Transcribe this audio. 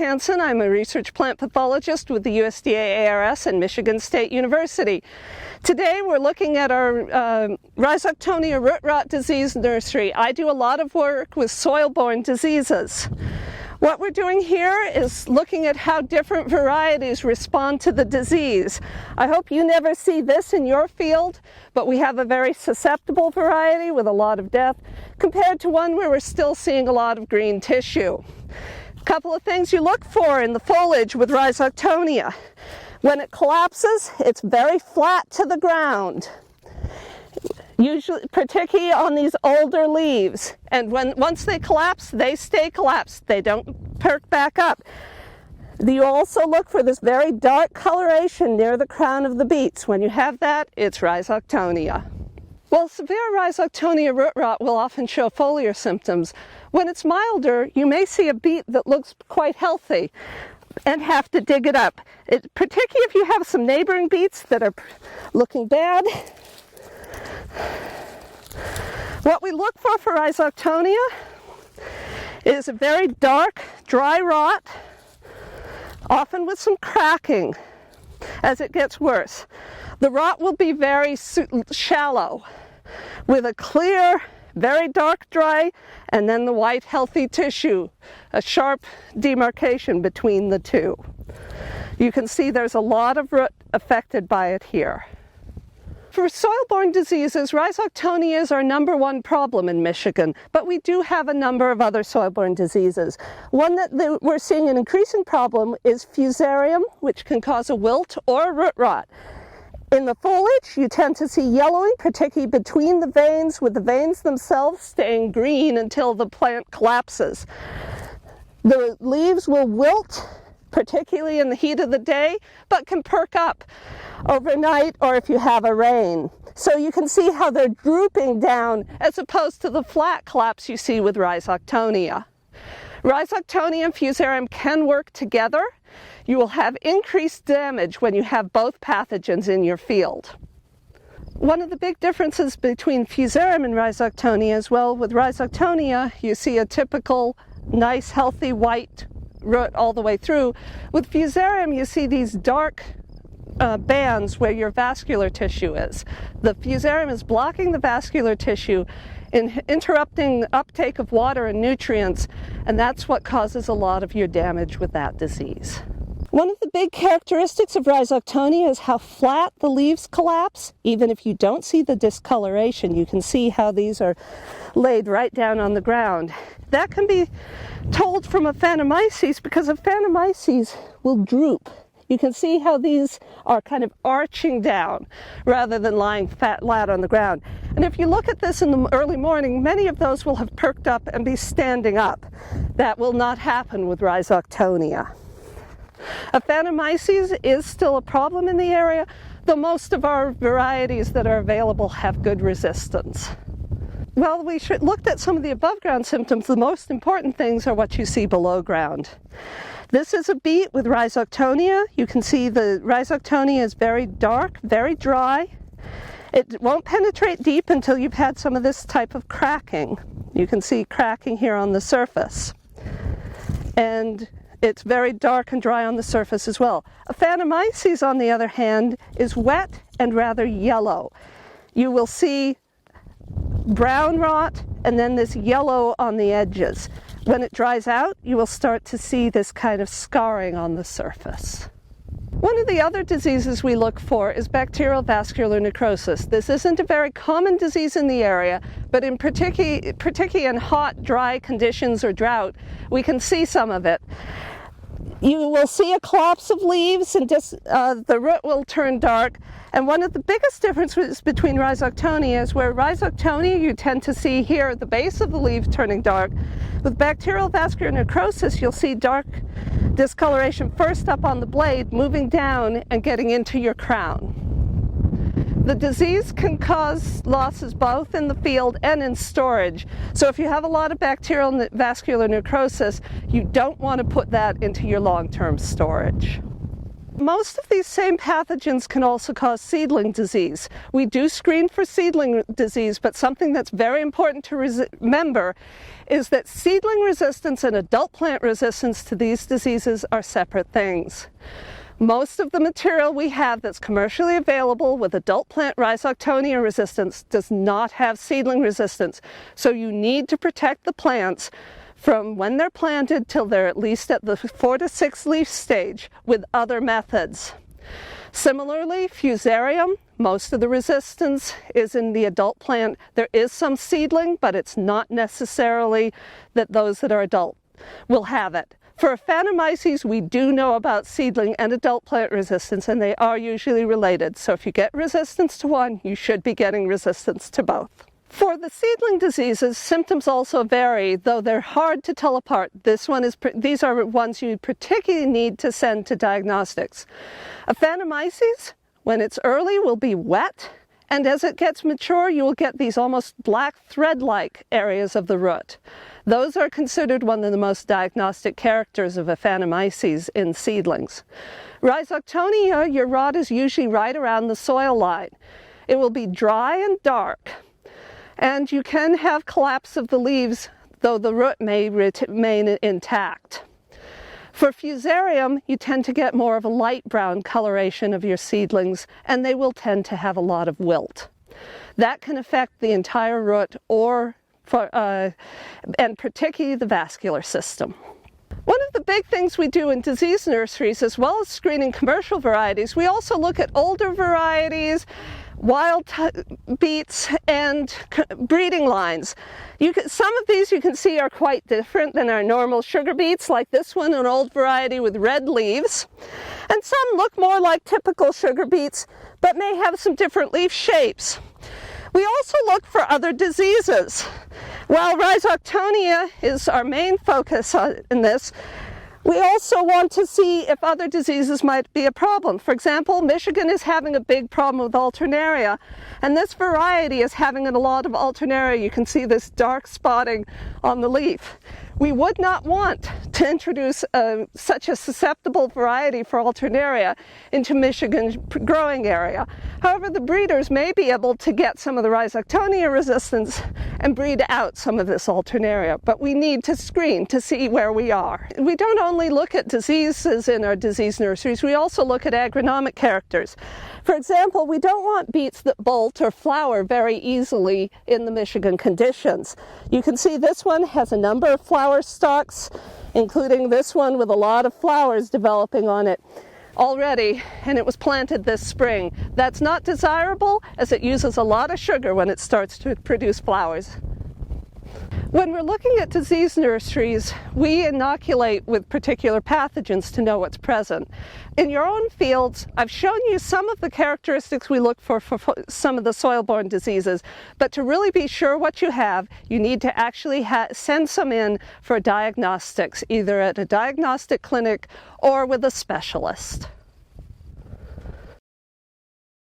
Hanson. I'm a research plant pathologist with the USDA ARS and Michigan State University. Today we're looking at our Rhizoctonia root rot disease nursery. I do a lot of work with soil-borne diseases. What we're doing here is looking at how different varieties respond to the disease. I hope you never see this in your field, but we have a very susceptible variety with a lot of death compared to one where we're still seeing a lot of green tissue. A couple of things you look for in the foliage with Rhizoctonia. When it collapses, it's very flat to the ground. Usually, particularly on these older leaves, and once they collapse, they stay collapsed. They don't perk back up. You also look for this very dark coloration near the crown of the beets. When you have that, it's Rhizoctonia. Well, severe Rhizoctonia root rot will often show foliar symptoms. When it's milder, you may see a beet that looks quite healthy and have to dig it up. Particularly if you have some neighboring beets that are looking bad. What we look for Rhizoctonia is a very dark, dry rot, often with some cracking as it gets worse. The rot will be very shallow, with a clear, very dark dry, and then the white healthy tissue, a sharp demarcation between the two. You can see there's a lot of root affected by it here. For soil-borne diseases, Rhizoctonia is our #1 problem in Michigan, but we do have a number of other soil-borne diseases. One that we're seeing an increasing problem is Fusarium, which can cause a wilt or a root rot. In the foliage, you tend to see yellowing, particularly between the veins, with the veins themselves staying green until the plant collapses. The leaves will wilt, particularly in the heat of the day, but can perk up overnight or if you have a rain. So you can see how they're drooping down as opposed to the flat collapse you see with Rhizoctonia. Rhizoctonia and Fusarium can work together. You will have increased damage when you have both pathogens in your field. One of the big differences between Fusarium and Rhizoctonia as well, with Rhizoctonia you see a typical nice healthy white root all the way through. With Fusarium you see these dark bands where your vascular tissue is. The Fusarium is blocking the vascular tissue, interrupting uptake of water and nutrients, and that's what causes a lot of your damage with that disease. One of the big characteristics of Rhizoctonia is how flat the leaves collapse. Even if you don't see the discoloration, you can see how these are laid right down on the ground. That can be told from aphanomyces because aphanomyces will droop. You can see how these are kind of arching down rather than lying flat on the ground. And if you look at this in the early morning, many of those will have perked up and be standing up. That will not happen with Rhizoctonia. Aphanomyces is still a problem in the area, though most of our varieties that are available have good resistance. Well, we looked at some of the above ground symptoms. The most important things are what you see below ground. This is a beet with Rhizoctonia. You can see the Rhizoctonia is very dark, very dry. It won't penetrate deep until you've had some of this type of cracking. You can see cracking here on the surface. And it's very dark and dry on the surface as well. Aphanomyces, on the other hand, is wet and rather yellow. You will see brown rot and then this yellow on the edges. When it dries out, you will start to see this kind of scarring on the surface. One of the other diseases we look for is bacterial vascular necrosis. This isn't a very common disease in the area, but in particularly in hot, dry conditions or drought, we can see some of it. You will see a collapse of leaves and the root will turn dark. And one of the biggest differences between Rhizoctonia is where Rhizoctonia you tend to see here at the base of the leaf turning dark. With bacterial vascular necrosis, you'll see dark discoloration first up on the blade, moving down and getting into your crown. The disease can cause losses both in the field and in storage. So if you have a lot of bacterial vascular necrosis, you don't want to put that into your long-term storage. Most of these same pathogens can also cause seedling disease. We do screen for seedling disease, but something that's very important to remember is that seedling resistance and adult plant resistance to these diseases are separate things. Most of the material we have that's commercially available with adult plant Rhizoctonia resistance does not have seedling resistance, so you need to protect the plants from when they're planted till they're at least at the 4 to 6 leaf stage with other methods. Similarly, Fusarium, most of the resistance is in the adult plant. There is some seedling, but it's not necessarily that those that are adult will have it. For aphanomyces, we do know about seedling and adult plant resistance, and they are usually related. So if you get resistance to one, you should be getting resistance to both. For the seedling diseases, symptoms also vary, though they're hard to tell apart. These are ones you particularly need to send to diagnostics. Aphanomyces, when it's early, will be wet, and as it gets mature, you will get these almost black thread-like areas of the root. Those are considered one of the most diagnostic characters of aphanomyces in seedlings. Rhizoctonia, your rod is usually right around the soil line. It will be dry and dark, and you can have collapse of the leaves, though the root may remain intact. For Fusarium, you tend to get more of a light brown coloration of your seedlings, and they will tend to have a lot of wilt. That can affect the entire root and particularly the vascular system. One of the big things we do in disease nurseries, as well as screening commercial varieties, we also look at older varieties, wild beets, and breeding lines. Some of these you can see are quite different than our normal sugar beets, like this one, an old variety with red leaves. And some look more like typical sugar beets, but may have some different leaf shapes. We also look for other diseases. While Rhizoctonia is our main focus in this, we also want to see if other diseases might be a problem. For example, Michigan is having a big problem with alternaria, and this variety is having a lot of alternaria. You can see this dark spotting on the leaf. We would not want to introduce such a susceptible variety for alternaria into Michigan's growing area. However, the breeders may be able to get some of the Rhizoctonia resistance and breed out some of this alternaria, but we need to screen to see where we are. We don't only look at diseases in our disease nurseries, we also look at agronomic characters. For example, we don't want beets that bolt or flower very easily in the Michigan conditions. You can see this one has a number of flower stalks, including this one with a lot of flowers developing on it already, and it was planted this spring. That's not desirable, as it uses a lot of sugar when it starts to produce flowers. When we're looking at disease nurseries, we inoculate with particular pathogens to know what's present. In your own fields, I've shown you some of the characteristics we look for some of the soil-borne diseases, but to really be sure what you have, you need to actually send some in for diagnostics, either at a diagnostic clinic or with a specialist.